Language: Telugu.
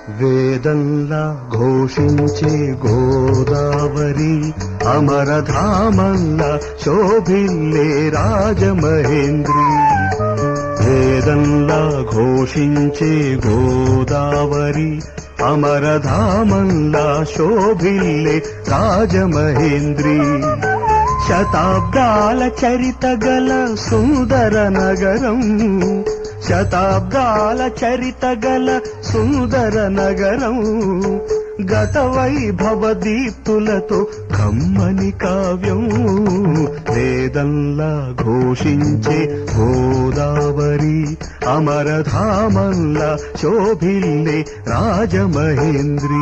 వేదంలా ఘోషించే గోదావరి అమరధామంలా శోభిల్లే రాజమహేంద్రి. వేదంలా ఘోషించే గోదావరి అమరధామంలా శోభిల్లే రాజమహేంద్రి. శతాబ్దాల చరిత గల సుందర నగరం, శతాబ్దాల చరిత గల సుందర నగరం, గత వైభవ దీప్తులతో కమ్మని కావ్యం. వేదంలా ఘోషించే గోదావరి అమరధామంలా శోభిల్లే రాజమహేంద్రి.